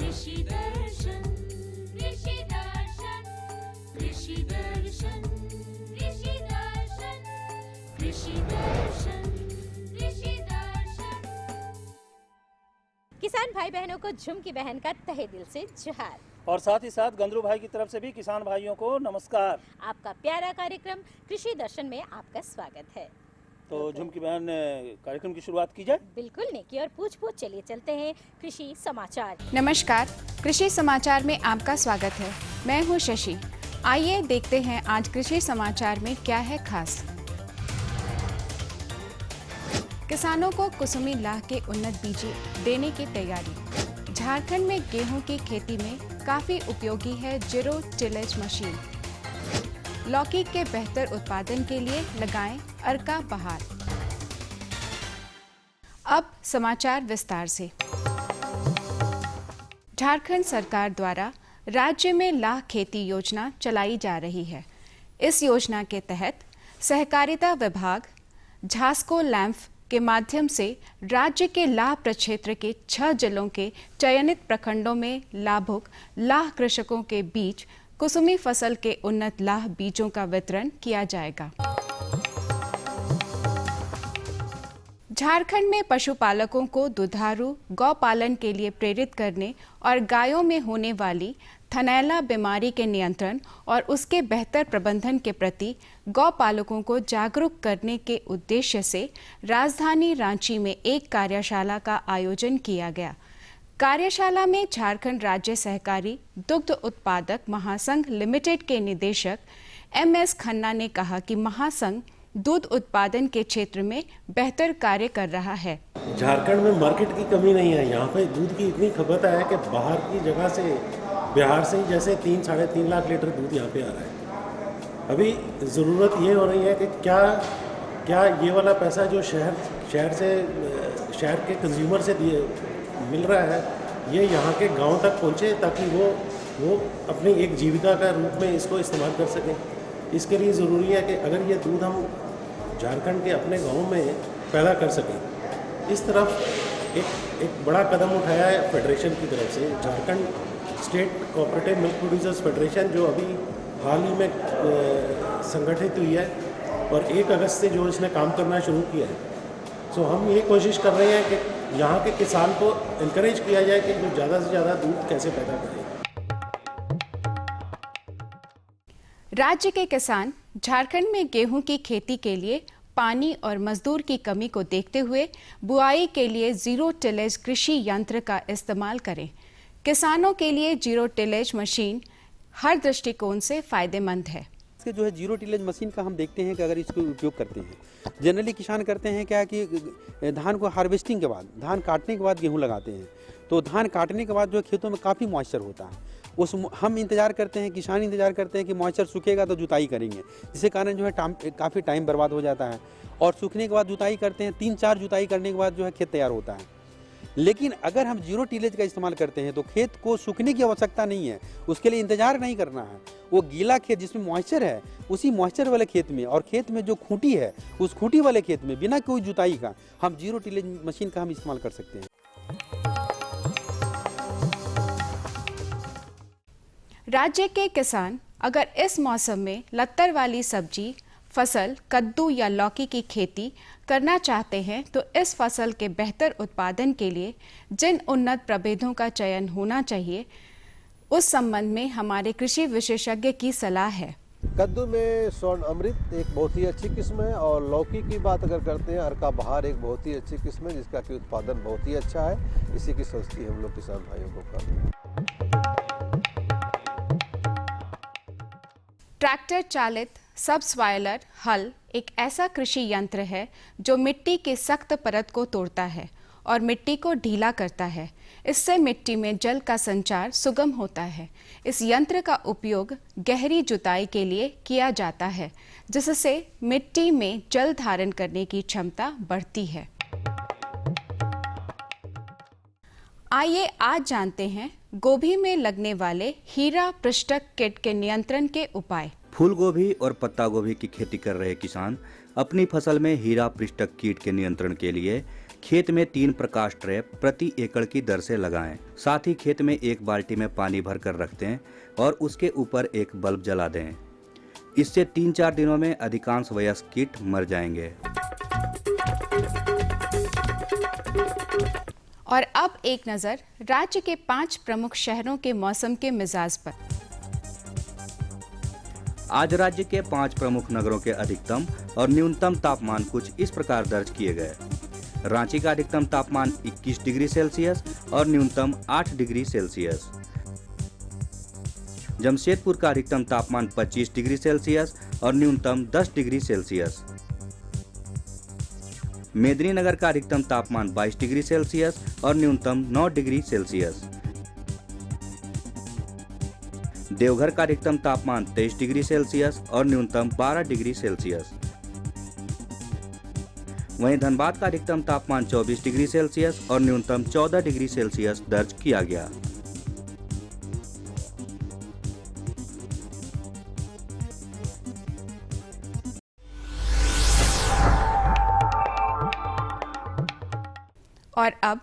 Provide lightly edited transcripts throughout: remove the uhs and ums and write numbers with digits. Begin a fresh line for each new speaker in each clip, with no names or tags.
कृषि दर्शन कृषि दर्शन कृषि दर्शन कृषि दर्शन कृषि दर्शन कृषि दर्शन।
किसान भाई बहनों को झुमकी बहन का तहे दिल से जोहार
और साथ ही साथ गंदरू भाई की तरफ से भी किसान भाइयों को नमस्कार।
आपका प्यारा कार्यक्रम कृषि दर्शन में आपका स्वागत है।
तो झुमकी बहन कार्यक्रम की शुरुआत की जाए।
बिल्कुल नेकी और पूछ पूछ चलिए चलते हैं कृषि समाचार।
नमस्कार, कृषि समाचार में आपका स्वागत है। मैं हूं शशि। आइए देखते हैं आज कृषि समाचार में क्या है खास। किसानों को कुसुमी लाह के उन्नत बीज देने की तैयारी। झारखंड में गेहूं की खेती में काफी उपयोगी है जीरो टिलेज मशीन। लौकी के बेहतर उत्पादन के लिए लगाएं अर्का बहार। अब समाचार विस्तार से। झारखंड सरकार द्वारा राज्य में लाह खेती योजना चलाई जा रही है। इस योजना के तहत सहकारिता विभाग झास्को लैंफ के माध्यम से राज्य के लाह प्रक्षेत्र के 6 जिलों के चयनित प्रखंडों में लाभुक लाह कृषकों के बीच कुसुमी फसल के उन्नत लाह बीजों का वितरण किया जाएगा। झारखंड में पशुपालकों को दुधारू गौ पालन के लिए प्रेरित करने और गायों में होने वाली थनैला बीमारी के नियंत्रण और उसके बेहतर प्रबंधन के प्रति गौ पालकों को जागरूक करने के उद्देश्य से राजधानी रांची में एक कार्यशाला का आयोजन किया गया। कार्यशाला में झारखंड राज्य सहकारी दुग्ध उत्पादक महासंघ लिमिटेड के निदेशक MS खन्ना ने कहा कि महासंघ दूध उत्पादन के क्षेत्र में बेहतर कार्य कर रहा है।
झारखंड में मार्केट की कमी नहीं है। यहाँ पे दूध की इतनी खपत है कि बाहर की जगह से, बिहार से ही जैसे 3-3.5 लाख लीटर दूध यहाँ पे आ रहा है। अभी ज़रूरत ये हो रही है कि क्या ये वाला पैसा जो शहर के कंज्यूमर से मिल रहा है, ये यहाँ के गांव तक पहुँचे ताकि वो अपनी एक जीविका का रूप में इसको इस्तेमाल कर सकें। इसके लिए ज़रूरी है कि अगर ये दूध हम झारखंड के अपने गांव में पैदा कर सकें। इस तरफ एक बड़ा कदम उठाया है फेडरेशन की तरफ से, Jharkhand state cooperative milk producers federation, जो अभी हाल ही में संगठित हुई है और 1 अगस्त से जो इसने काम करना शुरू किया है। सो हम ये कोशिश कर रहे हैं कि यहाँ के किसान को इनकरेज किया जाए कि जो ज़्यादा से ज़्यादा दूध कैसे पैदा करें।
राज्य के किसान झारखंड में गेहूं की खेती के लिए पानी और मजदूर की कमी को देखते हुए बुआई के लिए जीरो टिलेज कृषि यंत्र का इस्तेमाल करें। किसानों के लिए जीरो टिलेज मशीन हर दृष्टिकोण से फायदेमंद है।
इसके जो है जीरो टिलेज मशीन का हम देखते हैं कि अगर इसको उपयोग करते हैं, जनरली किसान करते हैं क्या कि धान को हार्वेस्टिंग के बाद, धान काटने के बाद गेहूं लगाते हैं। तो धान काटने के बाद जो खेतों में काफ़ी मॉइस्चर होता है, हम इंतजार करते हैं, किसान इंतजार करते हैं कि मॉइस्चर सूखेगा तो जुताई करेंगे, जिसके कारण जो है काफ़ी टाइम बर्बाद हो जाता है। और सूखने के बाद जुताई करते हैं, 3-4 जुताई करने के बाद जो है खेत तैयार होता है। लेकिन अगर हम जीरो टिलेज का इस्तेमाल करते हैं तो खेत को सूखने की आवश्यकता नहीं है, उसके लिए इंतजार नहीं करना है। वो गीला खेत जिसमें मॉइस्चर है, उसी मॉइस्चर वाले खेत में और खेत में जो खूंटी है, उस खूंटी वाले खेत में बिना कोई जुताई का हम जीरो टिलेज मशीन का हम इस्तेमाल कर सकते हैं।
राज्य के किसान अगर इस मौसम में लत्तर वाली सब्जी फसल कद्दू या लौकी की खेती करना चाहते हैं तो इस फसल के बेहतर उत्पादन के लिए जिन उन्नत प्रभेदों का चयन होना चाहिए, उस संबंध में हमारे कृषि विशेषज्ञ की सलाह है।
कद्दू में स्वर्ण अमृत एक बहुत ही अच्छी किस्म है और लौकी की बात अगर करते हैं, अर्का बहार एक बहुत ही अच्छी किस्म है जिसका कि उत्पादन बहुत ही अच्छा है। इसी की सस्ती हम लोग किसान भाइयों को कर रहे हैं।
ट्रैक्टर चालित सबसॉइलर हल एक ऐसा कृषि यंत्र है जो मिट्टी की सख्त परत को तोड़ता है और मिट्टी को ढीला करता है। इससे मिट्टी में जल का संचार सुगम होता है। इस यंत्र का उपयोग गहरी जुताई के लिए किया जाता है, जिससे मिट्टी में जल धारण करने की क्षमता बढ़ती है। आइए आज जानते हैं गोभी में लगने वाले हीरा पृष्ठक कीट के नियंत्रण के उपाय।
फूल गोभी और पत्ता गोभी की खेती कर रहे किसान अपनी फसल में हीरा पृष्ठक कीट के नियंत्रण के लिए खेत में 3 प्रकाश ट्रैप प्रति एकड़ की दर से लगाएं। साथ ही खेत में एक बाल्टी में पानी भर कर रख दें और उसके ऊपर एक बल्ब जला दें। इससे 3-4 दिनों में अधिकांश वयस्क कीट मर जाएंगे।
और अब एक नज़र राज्य के 5 प्रमुख शहरों के मौसम के मिजाज पर।
आज राज्य के 5 प्रमुख नगरों के अधिकतम और न्यूनतम तापमान कुछ इस प्रकार दर्ज किए गए। रांची का अधिकतम तापमान 21 डिग्री सेल्सियस और न्यूनतम 8 डिग्री सेल्सियस। जमशेदपुर का अधिकतम तापमान 25 डिग्री सेल्सियस और न्यूनतम 10 डिग्री सेल्सियस। मेदिनीनगर का अधिकतम तापमान 22 डिग्री सेल्सियस और न्यूनतम 9 डिग्री सेल्सियस। देवघर का अधिकतम तापमान 23 डिग्री सेल्सियस और न्यूनतम 12 डिग्री सेल्सियस। वहीं धनबाद का अधिकतम तापमान 24 डिग्री सेल्सियस और न्यूनतम 14 डिग्री सेल्सियस दर्ज किया गया।
और अब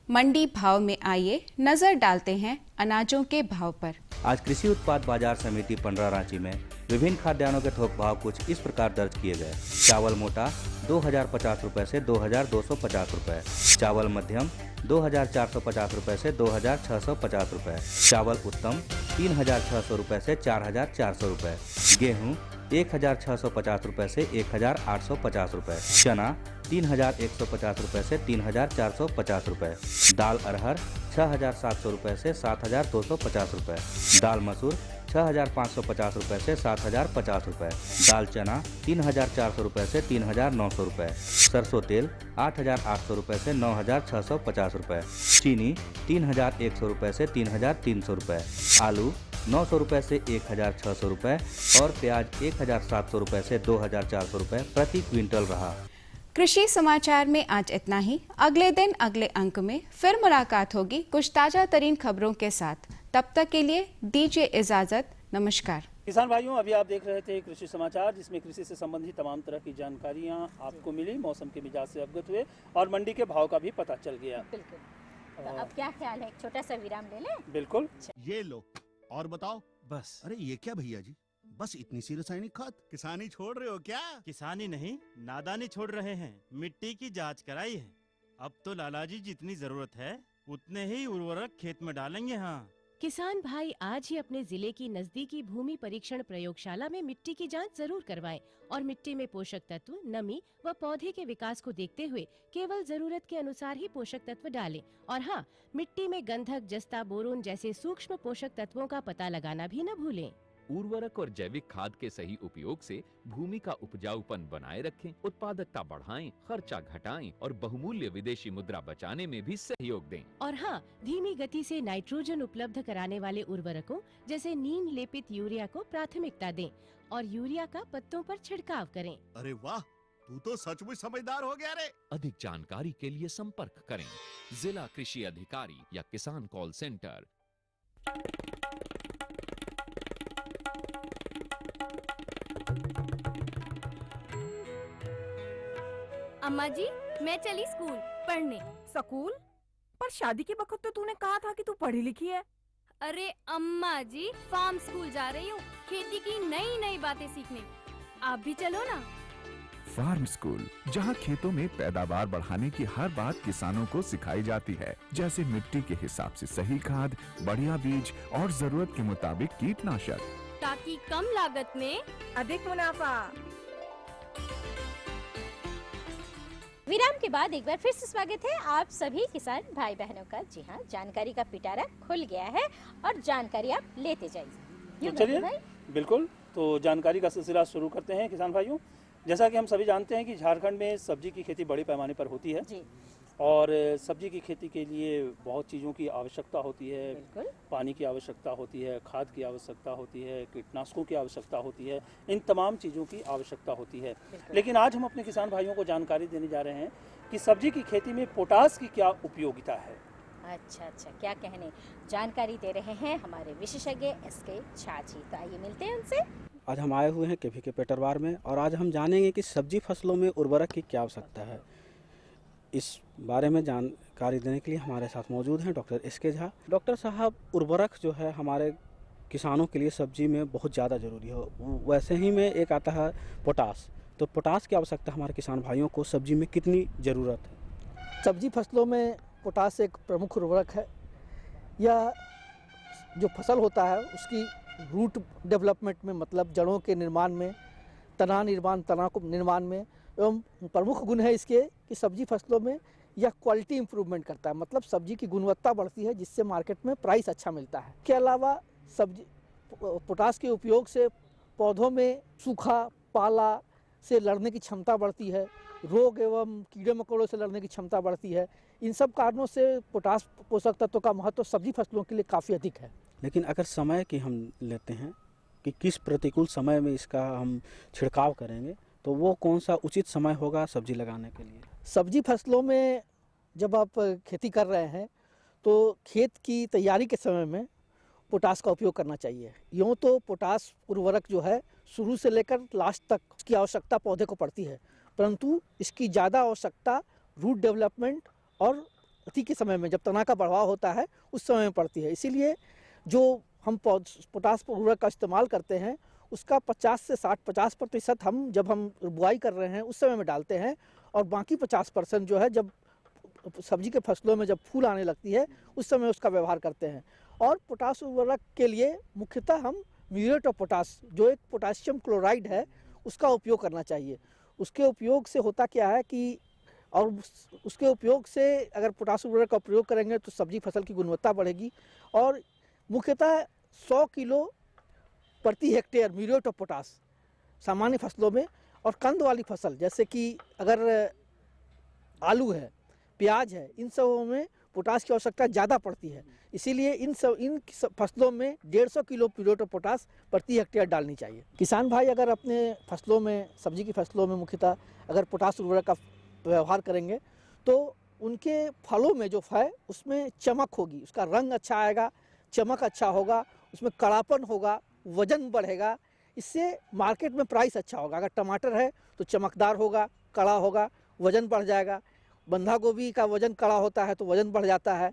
मंडी भाव में आइए नजर डालते हैं अनाजों के भाव पर।
आज कृषि उत्पाद बाजार समिति 15 रांची में विभिन्न खाद्यान्नों के थोक भाव कुछ इस प्रकार दर्ज किए गए। चावल मोटा 2050 रुपए से 2250 रुपए, चावल मध्यम 2450 रुपए से 2650 रुपए, चावल उत्तम 3600 रुपए से 4400 रुपए, गेहूं 1650 रुपए से 1850 रुपए, चना 3150 रुपए से 3450 रुपए, दाल अरहर 6700 रुपए से 7250 रुपए, दाल मसूर 6550 रुपए से 7050 रुपए, दाल चना 3400 रुपए से 3900 रुपए, सरसों तेल 8800 रुपए से 9650 रुपए, चीनी 3100 रुपए से 3300 रुपए, आलू 900 रुपए से 1600 रुपए और प्याज 1700 रुपए से 2400 रुपए प्रति क्विंटल रहा।
कृषि समाचार में आज इतना ही। अगले दिन अगले अंक में फिर मुलाकात होगी कुछ ताजा तरीन खबरों के साथ। तब तक के लिए दीजिए इजाजत। नमस्कार।
किसान भाइयों, अभी आप देख रहे थे कृषि समाचार, जिसमें कृषि से संबंधित तमाम तरह की जानकारियां आपको मिली, मौसम के मिजाज से अवगत हुए और मंडी के भाव का भी पता चल गया।
बिल्कुल। तो अब क्या ख्याल है, एक छोटा सा विराम ले लें?
बिल्कुल।
ये लो और बताओ।
बस।
अरे ये क्या भैया जी, बस इतनी सी रासायनिक खाद? किसानी छोड़ रहे हो क्या?
किसानी नहीं, नादानी छोड़ रहे हैं। मिट्टी की जांच कराई है। अब तो लालाजी जितनी जरूरत है उतने ही उर्वरक खेत में डालेंगे। हाँ,
किसान भाई आज ही अपने जिले की नजदीकी भूमि परीक्षण प्रयोगशाला में मिट्टी की जांच जरूर करवाएं और मिट्टी में पोषक तत्व, नमी व पौधे के विकास को देखते हुए केवल जरूरत के अनुसार ही पोषक तत्व डालें। और हाँ, मिट्टी में गंधक, जस्ता, बोरोन जैसे सूक्ष्म पोषक तत्वों का पता लगाना भी न भूलें।
उर्वरक और जैविक खाद के सही उपयोग से भूमि का उपजाऊपन बनाए रखें, उत्पादकता बढ़ाएं, खर्चा घटाएं और बहुमूल्य विदेशी मुद्रा बचाने में भी सहयोग दें।
और हाँ, धीमी गति से नाइट्रोजन उपलब्ध कराने वाले उर्वरकों जैसे नीम लेपित यूरिया को प्राथमिकता दें और यूरिया का पत्तों पर छिड़काव करें।
अरे वाह, तू तो सचमुच समझदार हो गया रे।
अधिक जानकारी के लिए संपर्क करें जिला कृषि अधिकारी या किसान कॉल सेंटर।
अम्मा जी, मैं चली स्कूल पढ़ने।
स्कूल? पर शादी के वक्त तो तूने कहा था कि तू पढ़ी लिखी है।
अरे अम्मा जी, फार्म स्कूल जा रही हूँ खेती की नई नई बातें सीखने। आप भी चलो ना।
फार्म स्कूल, जहाँ खेतों में पैदावार बढ़ाने की हर बात किसानों को सिखाई जाती है, जैसे मिट्टी के हिसाब से सही खाद, बढ़िया बीज और जरूरत के मुताबिक कीटनाशक,
ताकि कम लागत में
अधिक मुनाफा।
विराम के बाद एक बार फिर से स्वागत है आप सभी किसान भाई बहनों का। जी हाँ, जानकारी का पिटारा खुल गया है और जानकारी आप लेते जाइए।
तो चलिए, बिल्कुल, तो जानकारी का सिलसिला शुरू करते हैं किसान भाइयों। जैसा कि हम सभी जानते हैं कि झारखंड में सब्जी की खेती बड़े पैमाने पर होती है
जी।
और सब्जी की खेती के लिए बहुत चीज़ों की आवश्यकता होती है। पानी की आवश्यकता होती है, खाद की आवश्यकता होती है, कीटनाशकों की आवश्यकता होती है, इन तमाम चीज़ों की आवश्यकता होती है। लेकिन आज हम अपने किसान भाइयों को जानकारी देने जा रहे हैं कि सब्जी की खेती में पोटास की क्या उपयोगिता है।
अच्छा, क्या कहने, जानकारी दे रहे हैं हमारे विशेषज्ञ SK झा जी। तो आइए मिलते हैं उनसे।
आज हम आए हुए हैं KVK पेटरवार में और आज हम जानेंगे कि सब्जी फसलों में उर्वरक की क्या आवश्यकता है। इस बारे में जानकारी देने के लिए हमारे साथ मौजूद हैं डॉक्टर एस.के. झा। डॉक्टर साहब, उर्वरक जो है हमारे किसानों के लिए सब्जी में बहुत ज़्यादा ज़रूरी है, वैसे ही में एक आता है पोटास। तो पोटास की आवश्यकता हमारे किसान भाइयों को सब्जी में कितनी ज़रूरत है?
सब्जी फसलों में पोटास एक प्रमुख उर्वरक है। यह जो फसल होता है उसकी रूट डेवलपमेंट में, मतलब जड़ों के निर्माण में, तना निर्माण में एवं प्रमुख गुण है इसके कि सब्जी फसलों में यह क्वालिटी इंप्रूवमेंट करता है, मतलब सब्जी की गुणवत्ता बढ़ती है जिससे मार्केट में प्राइस अच्छा मिलता है। के अलावा सब्जी पोटास के उपयोग से पौधों में सूखा, पाला से लड़ने की क्षमता बढ़ती है, रोग एवं कीड़े मकोड़ों से लड़ने की क्षमता बढ़ती है। इन सब कारणों से पोटास पोषक तत्वों का महत्व सब्जी फसलों के लिए काफ़ी अधिक है।
लेकिन अगर समय की हम लेते हैं कि किस प्रतिकूल समय में इसका हम छिड़काव करेंगे, तो वो कौन सा उचित समय होगा सब्जी लगाने के लिए?
सब्जी फसलों में जब आप खेती कर रहे हैं तो खेत की तैयारी के समय में पोटास का उपयोग करना चाहिए। यूँ तो पोटास उर्वरक जो है शुरू से लेकर लास्ट तक उसकी आवश्यकता पौधे को पड़ती है, परंतु इसकी ज़्यादा आवश्यकता रूट डेवलपमेंट और अति के समय में, जब तना का बढ़ाव होता है उस समय में पड़ती है। इसीलिए जो हम पोटास उर्वरक का इस्तेमाल करते हैं उसका 50 से 50% हम जब हम बुआई कर रहे हैं उस समय में डालते हैं, और बाकी 50% जो है जब सब्जी के फसलों में जब फूल आने लगती है उस समय उसका व्यवहार करते हैं। और पोटास उर्वरक के लिए मुख्यतः हम म्यूरेट ऑफ पोटास, जो एक पोटाशियम क्लोराइड है, उसका उपयोग करना चाहिए। उसके उपयोग से होता क्या है कि उसके उपयोग से अगर पोटास उर्वरक का प्रयोग करेंगे तो सब्जी फसल की गुणवत्ता बढ़ेगी। और मुख्यतः 100 किलो प्रति हेक्टेयर म्यूरेट ऑफ पोटास सामान्य फसलों में, और कंद वाली फसल जैसे कि अगर आलू है, प्याज है, इन सबों में पोटास की आवश्यकता ज़्यादा पड़ती है। इसीलिए इन फसलों में 150 किलो म्यूरेट ऑफ पोटास प्रति हेक्टेयर डालनी चाहिए। किसान भाई अगर अपने फसलों में, सब्जी की फसलों में मुख्यतः अगर पोटास उर्वरक का व्यवहार करेंगे तो उनके फलों में जो है उसमें चमक होगी, उसका रंग अच्छा आएगा, चमक अच्छा होगा, उसमें कड़ापन होगा, वजन बढ़ेगा। इससे मार्केट में प्राइस अच्छा होगा। अगर टमाटर है तो चमकदार होगा, कड़ा होगा, वजन बढ़ जाएगा। बंधा गोभी का वजन कड़ा होता है तो वजन बढ़ जाता है।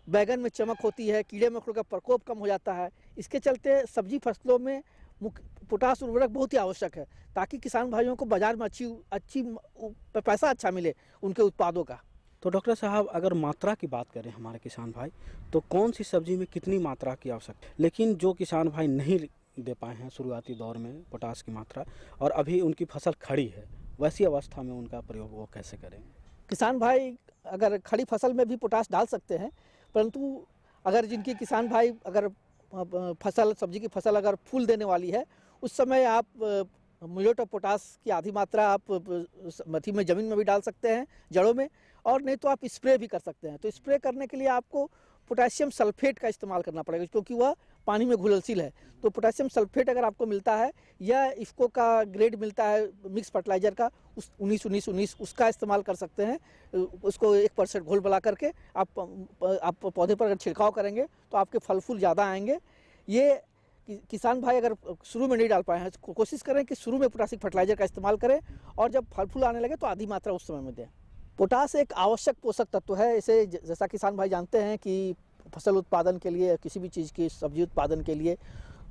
बैगन में चमक होती है, कीड़े मकोड़ों का प्रकोप कम हो जाता है। इसके चलते सब्जी फसलों में पोटास उर्वरक बहुत ही आवश्यक है, ताकि किसान भाइयों को बाजार में अच्छी पैसा अच्छा मिले उनके उत्पादों का।
तो डॉक्टर साहब, अगर मात्रा की बात करें हमारे किसान भाई, तो कौन सी सब्जी में कितनी मात्रा की आवश्यकता, लेकिन जो किसान भाई नहीं दे पाए हैं शुरुआती दौर में पोटास की मात्रा, और अभी उनकी फसल खड़ी है, वैसी अवस्था में उनका प्रयोग वो कैसे करें?
किसान भाई अगर खड़ी फसल में भी पोटास डाल सकते हैं, परंतु अगर जिनके किसान भाई अगर फसल, सब्जी की फसल अगर फूल देने वाली है, उस समय आप म्यूरेट ऑफ पोटास की आधी मात्रा आप मट्टी में, ज़मीन में भी डाल सकते हैं, जड़ों में, और नहीं तो आप स्प्रे भी कर सकते हैं। तो स्प्रे करने के लिए आपको पोटेशियम सल्फेट का इस्तेमाल करना पड़ेगा, क्योंकि वह पानी में घुलनशील है। तो पोटेशियम सल्फेट अगर आपको मिलता है, या इफ्को का ग्रेड मिलता है मिक्स फर्टिलाइजर का, उस 19-19-19 उसका इस्तेमाल कर सकते हैं। उसको 1% घोल बना करके आप पौधे पर अगर छिड़काव करेंगे तो आपके फल फूल ज़्यादा आएंगे। ये किसान भाई अगर शुरू में नहीं डाल पाए हैं, कोशिश करें कि शुरू में पोटासिक फर्टिलाइजर का इस्तेमाल करें, और जब फल फूल आने लगे तो आधी मात्रा उस समय में दें। पोटास एक आवश्यक पोषक तत्व है। इसे जैसा किसान भाई जानते हैं कि फसल उत्पादन के लिए, किसी भी चीज़ की सब्जी उत्पादन के लिए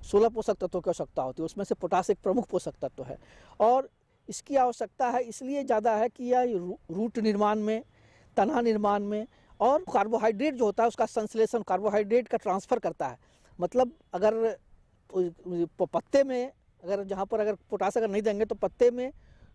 16 पोषक तत्वों की आवश्यकता होती है, उसमें से पोटास एक प्रमुख पोषक तत्व है। और इसकी आवश्यकता है इसलिए ज़्यादा है कि यह रूट निर्माण में, तना निर्माण में, और कार्बोहाइड्रेट जो होता है उसका संश्लेषण, कार्बोहाइड्रेट का ट्रांसफ़र करता है। मतलब अगर पत्ते में अगर जहाँ पर अगर पोटास अगर नहीं देंगे तो पत्ते में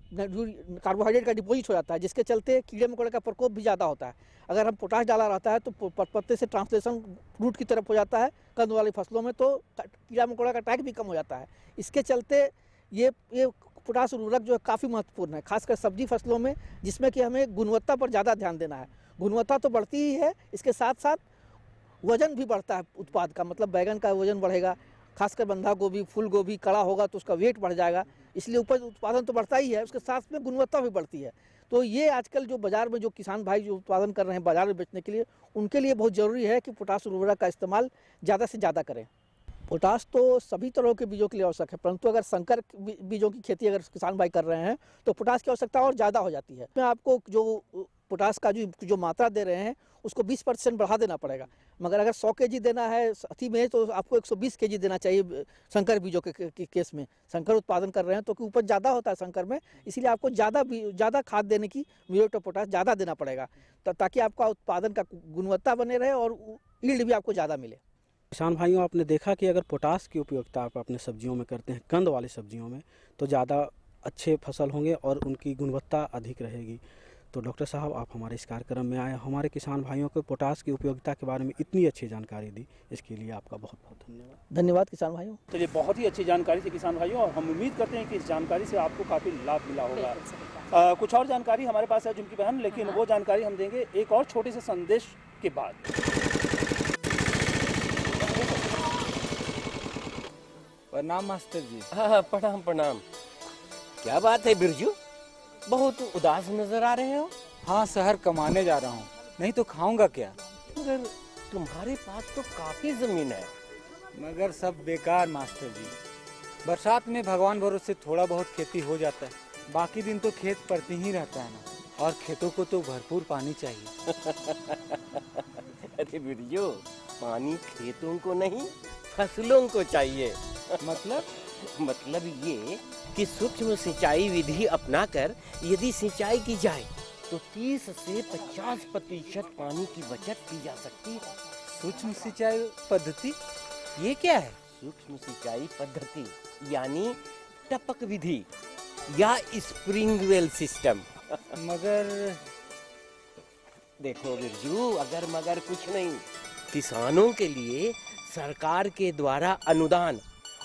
कार्बोहाइड्रेट का डिपोजिट हो जाता है, जिसके चलते कीड़े मकोड़े का प्रकोप भी ज़्यादा होता है। अगर हम पोटास डाला रहता है तो पत्ते से ट्रांसलेशन रूट की तरफ हो जाता है कंद वाली फसलों में, तो कीड़ा मकोड़ा का अटैक भी कम हो जाता है। इसके चलते ये पोटास उर्वरक जो है काफ़ी महत्वपूर्ण है, खासकर सब्जी फसलों में, जिसमें कि हमें गुणवत्ता पर ज़्यादा ध्यान देना है। गुणवत्ता तो बढ़ती ही है, इसके साथ साथ वजन भी बढ़ता है उत्पाद का। मतलब बैगन का वजन बढ़ेगा, खासकर बंधा गोभी, फूल गोभी कड़ा होगा तो उसका वेट बढ़ जाएगा, इसलिए उपज उत्पादन तो बढ़ता ही है, उसके साथ में गुणवत्ता भी बढ़ती है। तो ये आजकल जो बाज़ार में जो किसान भाई जो उत्पादन कर रहे हैं बाज़ार में बेचने के लिए, उनके लिए बहुत ज़रूरी है कि पोटास उर्वरक का इस्तेमाल ज़्यादा से ज़्यादा करें। पोटास तो सभी तरह के बीजों के लिए आवश्यक है, परंतु अगर संकर बीजों की खेती अगर किसान भाई कर रहे हैं तो पोटास की आवश्यकता और ज़्यादा हो जाती है। मैं आपको जो पोटास का जो मात्रा दे रहे हैं उसको 20% बढ़ा देना पड़ेगा, मगर अगर 100 kg देना है साथी में तो आपको 120 kg देना चाहिए संकर बीजों के केस में। संकर उत्पादन कर रहे हैं तो उपज ज़्यादा होता है संकर में, इसीलिए आपको ज़्यादा खाद देने की म्यूरेट ऑफ पोटास ज़्यादा देना पड़ेगा ताकि आपका उत्पादन का गुणवत्ता बने रहे और यील्ड भी आपको ज़्यादा मिले।
किसान भाइयों, आपने देखा कि अगर पोटास की उपयोगिता आप अपने सब्जियों में करते हैं, कंद वाली सब्जियों में, तो ज़्यादा अच्छे फसल होंगे और उनकी गुणवत्ता अधिक रहेगी। तो डॉक्टर साहब, आप हमारे इस कार्यक्रम में आए, हमारे किसान भाइयों को पोटास की उपयोगिता के बारे में इतनी अच्छी जानकारी दी, इसके लिए आपका बहुत बहुत धन्यवाद।
धन्यवाद किसान भाइयों।
तो ये बहुत ही अच्छी जानकारी थी किसान भाइयों, और हम उम्मीद करते हैं कि इस जानकारी से आपको काफ़ी लाभ मिला होगा। कुछ और जानकारी हमारे पास है झुमकी बहन, लेकिन वो जानकारी हम देंगे एक और छोटे से संदेश के बाद।
प्रणाम मास्टर जी।
हाँ, प्रणाम प्रणाम। क्या बात है बिरजू, बहुत उदास नजर आ रहे हो।
हाँ, शहर कमाने जा रहा हूँ, नहीं तो खाऊंगा क्या।
मगर तुम्हारे पास तो काफी जमीन है।
मगर सब बेकार मास्टर जी। बरसात में भगवान भरोसे थोड़ा बहुत खेती हो जाता है, बाकी दिन तो खेत पड़ती ही रहता है ना, और खेतों को तो भरपूर पानी चाहिए।
अरे बिरजू, पानी खेतों को नहीं फसलों को चाहिए। मतलब ये कि सूक्ष्म सिंचाई विधि अपनाकर यदि सिंचाई की जाए तो 30 से 50% पानी की बचत की जा सकती है।
सूक्ष्म सिंचाई पद्धति ये क्या है?
सूक्ष्म सिंचाई पद्धति यानी टपक विधि या स्प्रिंगवेल सिस्टम।
मगर
देखो बिरजू, अगर मगर कुछ नहीं, किसानों के लिए सरकार के द्वारा अनुदान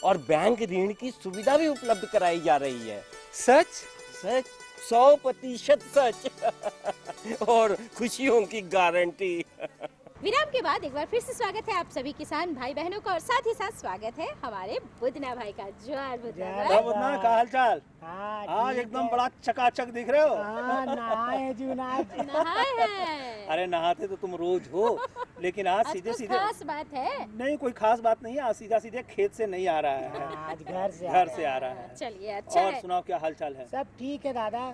और बैंक ऋण की सुविधा भी उपलब्ध कराई जा रही है।
सच?
सच, 100% सच। और खुशियों की गारंटी।
विराम के बाद एक बार फिर से स्वागत है आप सभी किसान भाई बहनों का, और साथ ही साथ स्वागत है हमारे बुधना भाई का। जोहार बुधना भाई।
बुधना, क्या हाल चाल? आज एकदम बड़ा चकाचक दिख रहे हो।
नहाए हैं।
अरे नहाते तो तुम रोज हो, लेकिन आज सीधे सीधे
खास बात है।
नहीं, कोई खास बात नहीं है। आज सीधा सीधे खेत से नहीं आ रहा है,
आज घर से
आ रहा है।
चलिए, अच्छा
और
है।
सुनाओ, क्या हाल चाल है?
सब ठीक है दादा।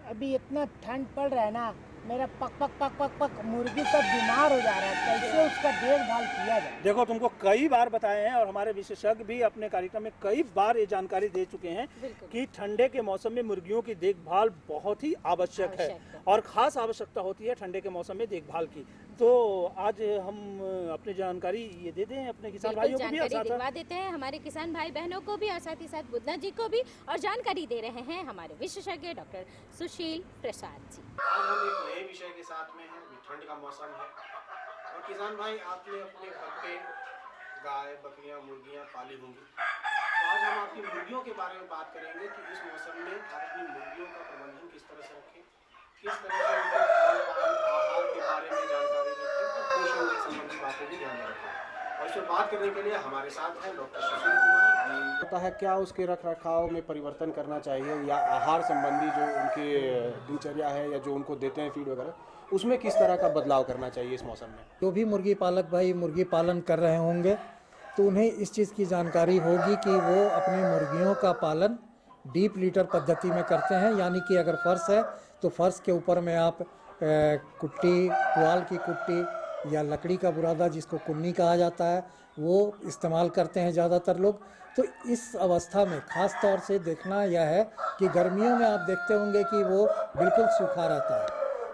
अभी इतना ठंड पड़ रहा है ना, मेरा पक पक पक पक पक मुर्गी सब बीमार हो जा रहा है, कैसे उसका देखभाल किया जाए?
देखो, तुमको कई बार बताए हैं और हमारे विशेषज्ञ भी अपने कार्यक्रम में कई बार ये जानकारी दे चुके हैं कि ठंडे के मौसम में मुर्गियों की देखभाल बहुत ही आवश्यक है और खास आवश्यकता होती है ठंडे के मौसम में देखभाल की। तो आज हम अपनी जानकारी ये दे दें अपने किसान भाइयों को भी, और
दिलवा देते हैं हमारे किसान भाई बहनों को भी, और साथ ही साथ बुधना जी को भी, और जानकारी दे रहे हैं हमारे विशेषज्ञ डॉक्टर सुशील प्रसाद जी।
आज हम एक नए विषय के साथ में हैं। ठंड का मौसम है और किसान भाई आपने अपने घर पे गाय, बकरियां, मुर्गियां पाली होंगी। तो आज हम आपकी मुर्गियों के बारे में बात करेंगे कि इस मौसम में आप अपनी मुर्गियों का प्रबंधन किस तरह से रखें, किस तरह से उनके आहार के बारे में जानकारी रखें, और पोषण से संबंधित बातें भी ध्यान में रखें। और इस पर बात करने के लिए हमारे साथ हैं डॉक्टर सुशील कुमार। होता है क्या उसके रख रखाव में परिवर्तन करना चाहिए, या आहार संबंधी जो उनकी दिनचर्या है या जो उनको देते हैं फीड वगैरह, उसमें किस तरह का बदलाव करना चाहिए इस मौसम में?
जो भी मुर्गी पालक भाई मुर्गी पालन कर रहे होंगे तो उन्हें इस चीज़ की जानकारी होगी कि वो अपनी मुर्गियों का पालन डीप लीटर पद्धति में करते हैं, यानी कि अगर फर्श है तो फर्श के ऊपर में आप कुट्टी, पुआल की कुट्टी या लकड़ी का बुरादा जिसको कुन्नी कहा जाता है वो इस्तेमाल करते हैं ज़्यादातर लोग। तो इस अवस्था में ख़ास तौर से देखना यह है कि गर्मियों में आप देखते होंगे कि वो बिल्कुल सूखा रहता है,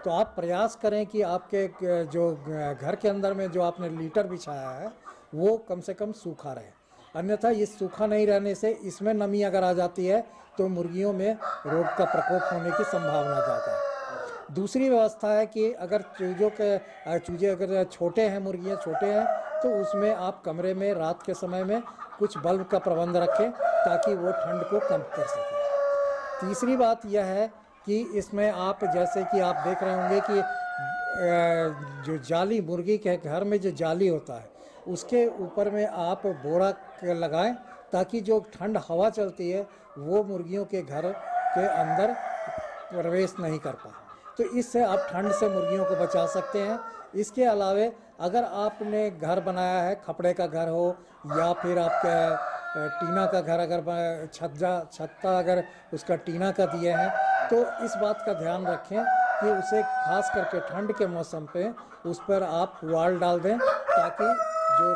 तो आप प्रयास करें कि आपके जो घर के अंदर में जो आपने लीटर बिछाया है वो कम से कम सूखा रहे, अन्यथा ये सूखा नहीं रहने से इसमें नमी अगर आ जाती है तो मुर्गियों में रोग का प्रकोप होने की संभावना ज़्यादा है। दूसरी व्यवस्था है कि अगर चूजे अगर छोटे हैं, मुर्गियाँ छोटे हैं, तो उसमें आप कमरे में रात के समय में कुछ बल्ब का प्रबंध रखें ताकि वो ठंड को कम कर सकें। तीसरी बात यह है कि इसमें आप जैसे कि आप देख रहे होंगे कि जो जाली, मुर्गी के घर में जो जाली होता है उसके ऊपर में आप बोरा लगाएं ताकि जो ठंड हवा चलती है वो मुर्गियों के घर के अंदर प्रवेश नहीं कर पाए, तो इससे आप ठंड से मुर्गियों को बचा सकते हैं। इसके अलावे अगर आपने घर बनाया है, खपड़े का घर हो या फिर आपका टीना का घर, अगर छत्ता अगर उसका टीना का दिए हैं, तो इस बात का ध्यान रखें कि उसे खास करके ठंड के मौसम पे उस पर आप पुआल डाल दें, ताकि जो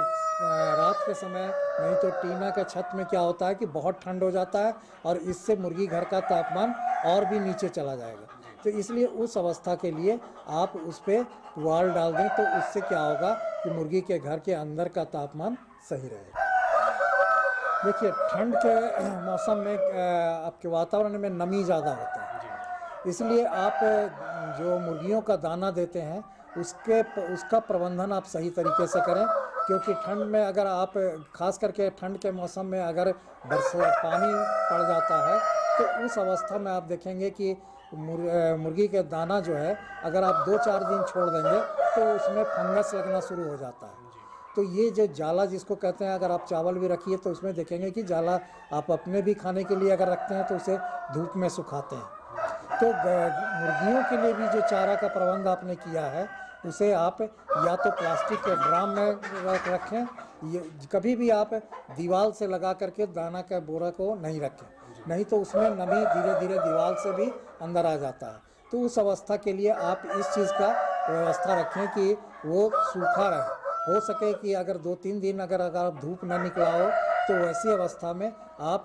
रात के समय, नहीं तो टीना का छत में क्या होता है कि बहुत ठंड हो जाता है और इससे मुर्गी घर का तापमान और भी नीचे चला जाएगा। तो इसलिए उस अवस्था के लिए आप उस पर पुआल डाल दें, तो उससे क्या होगा कि मुर्गी के घर के अंदर का तापमान सही रहेगा। देखिए, ठंड के मौसम में आपके वातावरण में नमी ज़्यादा होता है, इसलिए आप जो मुर्गियों का दाना देते हैं उसका प्रबंधन आप सही तरीके से करें, क्योंकि ठंड में अगर आप, खास करके ठंड के मौसम में अगर पानी पड़ जाता है, तो उस अवस्था में आप देखेंगे कि मुर्गी के दाना जो है, अगर आप 2-4 दिन छोड़ देंगे तो उसमें फंगस लगना शुरू हो जाता है। तो ये जो जाला जिसको कहते हैं, अगर आप चावल भी रखिए तो उसमें देखेंगे कि जाला आप अपने भी खाने के लिए अगर रखते हैं तो उसे धूप में सुखाते हैं। तो मुर्गियों के लिए भी जो चारा का प्रबंध आपने किया है, उसे आप या तो प्लास्टिक के ड्राम में रखें, ये कभी भी आप दीवार से लगा करके दाना का बोरा को नहीं रखें, नहीं तो उसमें नमी धीरे धीरे दीवार से भी अंदर आ जाता है। तो उस अवस्था के लिए आप इस चीज़ का व्यवस्था रखें कि वो सूखा रहे। हो सके कि अगर 2-3 दिन अगर आप धूप न निकला हो, तो वैसी अवस्था में आप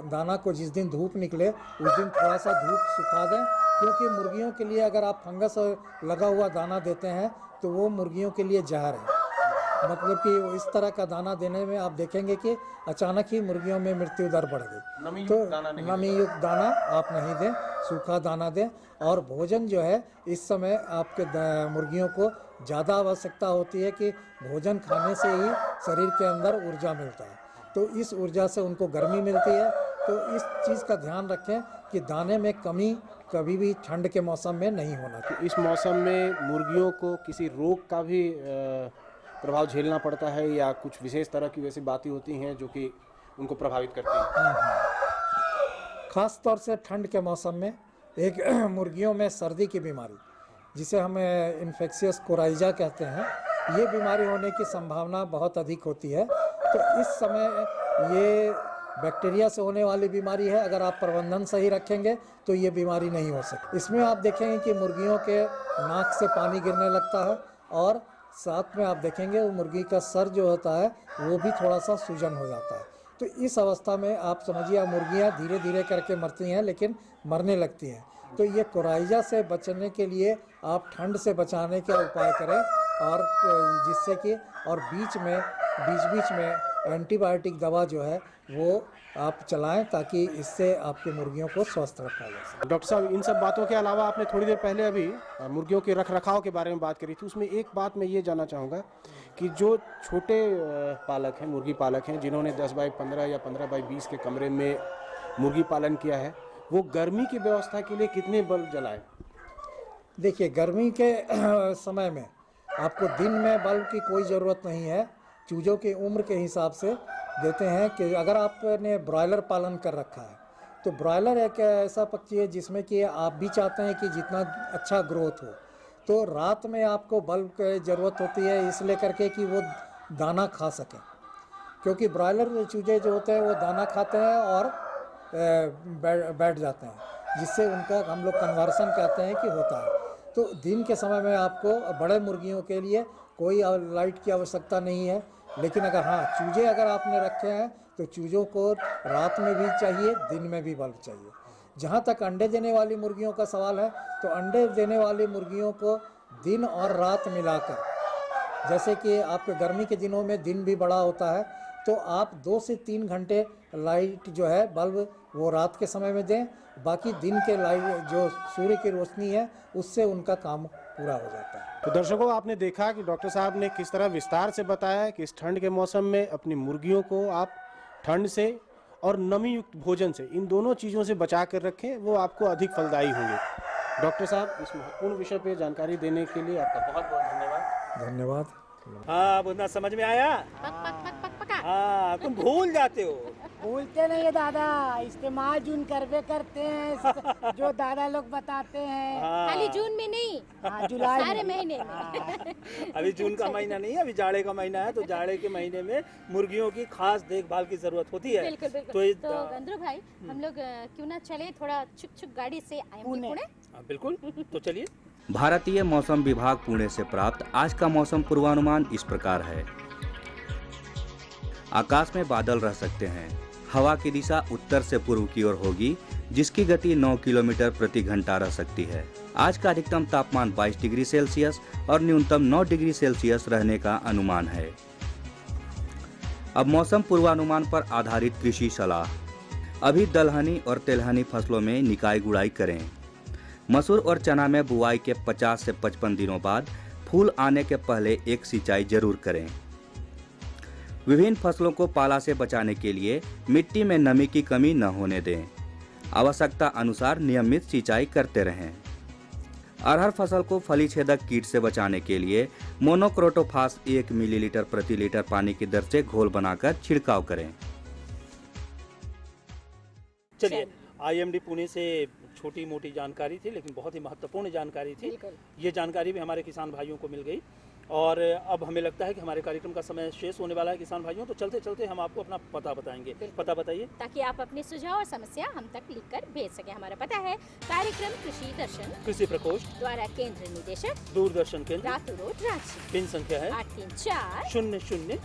दाना को जिस दिन धूप निकले उस दिन थोड़ा सा धूप सुखा दें, क्योंकि मुर्गियों के लिए अगर आप फंगस लगा हुआ दाना देते हैं तो वो मुर्गियों के लिए जहर है। मतलब कि इस तरह का दाना देने में आप देखेंगे कि अचानक ही मुर्गियों में मृत्यु दर बढ़ गई। तो नमी युक्त दाना आप नहीं दें, सूखा दाना दें। और भोजन जो है, इस समय आपके मुर्गियों को ज़्यादा आवश्यकता होती है कि भोजन खाने से ही शरीर के अंदर ऊर्जा मिलता है, तो इस ऊर्जा से उनको गर्मी मिलती है। तो इस चीज़ का ध्यान रखें कि दाने में कमी कभी भी ठंड के मौसम में नहीं होना चाहिए।
इस मौसम में मुर्गियों को किसी रोग का भी प्रभाव झेलना पड़ता है, या कुछ विशेष तरह की वैसी बातें होती हैं जो कि उनको प्रभावित करती हैं?
खास तौर से ठंड के मौसम में एक मुर्गियों में सर्दी की बीमारी, जिसे हम इन्फेक्शियस कोराइजा कहते हैं, ये बीमारी होने की संभावना बहुत अधिक होती है। तो इस समय ये बैक्टीरिया से होने वाली बीमारी है। अगर आप प्रबंधन सही रखेंगे तो ये बीमारी नहीं हो सकती। इसमें आप देखेंगे कि मुर्गियों के नाक से पानी गिरने लगता है, और साथ में आप देखेंगे वो मुर्गी का सर जो होता है वो भी थोड़ा सा सूजन हो जाता है। तो इस अवस्था में आप समझिए मुर्गियाँ धीरे धीरे करके मरती हैं, लेकिन मरने लगती हैं। तो ये कोराइजा से बचने के लिए आप ठंड से बचाने का उपाय करें, और जिससे कि और बीच में एंटीबायोटिक दवा जो है वो आप चलाएं, ताकि इससे आपके मुर्गियों को स्वस्थ रखा जा सके।
डॉक्टर साहब, इन सब बातों के अलावा आपने थोड़ी देर पहले अभी मुर्गियों के रखरखाव के बारे में बात करी थी। उसमें एक बात मैं ये जानना चाहूँगा कि जो छोटे पालक हैं, मुर्गी पालक हैं, जिन्होंने 10x15 या 15x20 के कमरे में मुर्गी पालन किया है, वो गर्मी की व्यवस्था के लिए कितने बल्ब जलाएं?
देखिए, गर्मी के समय में आपको दिन में बल्ब की कोई ज़रूरत नहीं है। चूज़ों की उम्र के हिसाब से देते हैं कि अगर आपने ब्रॉयलर पालन कर रखा है, तो ब्रॉयलर एक ऐसा पक्षी है जिसमें कि आप भी चाहते हैं कि जितना अच्छा ग्रोथ हो, तो रात में आपको बल्ब की ज़रूरत होती है, इसलिए करके कि वो दाना खा सकें। क्योंकि ब्रॉयलर चूजे जो होते हैं वो दाना खाते हैं और बैठ जाते हैं, जिससे उनका हम लोग कन्वर्सन कहते हैं कि होता है। तो दिन के समय में आपको बड़े मुर्गियों के लिए कोई लाइट की आवश्यकता नहीं है, लेकिन अगर चूजे अगर आपने रखे हैं तो चूज़ों को रात में भी चाहिए, दिन में भी बल्ब चाहिए। जहाँ तक अंडे देने वाली मुर्गियों का सवाल है, तो अंडे देने वाली मुर्गियों को दिन और रात मिलाकर, जैसे कि आपके गर्मी के दिनों में दिन भी बड़ा होता है, तो आप 2 से 3 घंटे लाइट जो है बल्ब वो रात के समय में दें, बाकी दिन के लाइट जो सूर्य की रोशनी है उससे उनका काम पूरा हो जाता है।
तो दर्शकों, आपने देखा कि डॉक्टर साहब ने किस तरह विस्तार से बताया कि इस ठंड के मौसम में अपनी मुर्गियों को आप ठंड से और नमी युक्त भोजन से, इन दोनों चीज़ों से बचा कर रखें, वो आपको अधिक फलदायी होंगे। डॉक्टर साहब, इस महत्वपूर्ण विषय पे जानकारी देने के लिए आपका बहुत बहुत धन्यवाद।
धन्यवाद।
हाँ, बोलना समझ में आया? हाँ, तुम भूल जाते हो।
भूलते नहीं है दादा, इस्तेमाल जून करवे करते हैं जो दादा लोग बताते हैं।
खाली जून में नहीं,
जुलाई
सारे
में।
महीने में।
अभी जून का महीना नहीं है, अभी जाड़े का महीना है, तो जाड़े के महीने में मुर्गियों की खास देखभाल की जरूरत होती है।
बिल्कुल बिल्कुल। तो गंद्रू भाई, हम लोग क्यों ना चले थोड़ा छुक गाड़ी से पुणे?
बिल्कुल, तो चलिए।
भारतीय मौसम विभाग पुणे से प्राप्त आज का मौसम पूर्वानुमान इस प्रकार है। आकाश में बादल रह सकते हैं। हवा की दिशा उत्तर से पूर्व की ओर होगी, जिसकी गति 9 किलोमीटर प्रति घंटा रह सकती है। आज का अधिकतम तापमान 22 डिग्री सेल्सियस और न्यूनतम 9 डिग्री सेल्सियस रहने का अनुमान है। अब मौसम पूर्वानुमान पर आधारित कृषि सलाह। अभी दलहनी और तेलहनी फसलों में निकाई गुड़ाई करें। मसूर और चना में बुआई के 50 से 55 दिनों बाद फूल आने के पहले एक सिंचाई जरूर करें। विभिन्न फसलों को पाला से बचाने के लिए मिट्टी में नमी की कमी न होने दें। आवश्यकता अनुसार नियमित सिंचाई करते रहें। अरहर फसल को फली छेदक कीट से बचाने के लिए मोनोक्रोटोफास 1 मिलीलीटर प्रति लीटर पानी की दर से घोल बनाकर छिड़काव करें।
चलिए, IMD पुणे से छोटी मोटी जानकारी थी, लेकिन बहुत ही महत्वपूर्ण जानकारी थी। ये जानकारी भी हमारे किसान भाइयों को मिल गई और अब हमें लगता है कि हमारे कार्यक्रम का समय शेष होने वाला है किसान भाइयों। तो चलते चलते हम आपको अपना पता बताएंगे। पता बताइए,
ताकि आप अपने सुझाव और समस्या हम तक लिखकर भेज सके। हमारा पता है कार्यक्रम कृषि दर्शन,
कृषि प्रकोष्ठ
द्वारा केंद्र निदेशक,
दूरदर्शन केंद्र,
रातू रोड, रांची।
पिन संख्या है
834-001।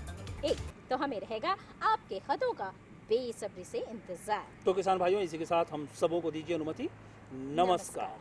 तो हमें रहेगा आपके खतों का बेसब्री से इंतजार।
तो किसान भाइयों, इसी के साथ हम सबों को दीजिए अनुमति। नमस्कार।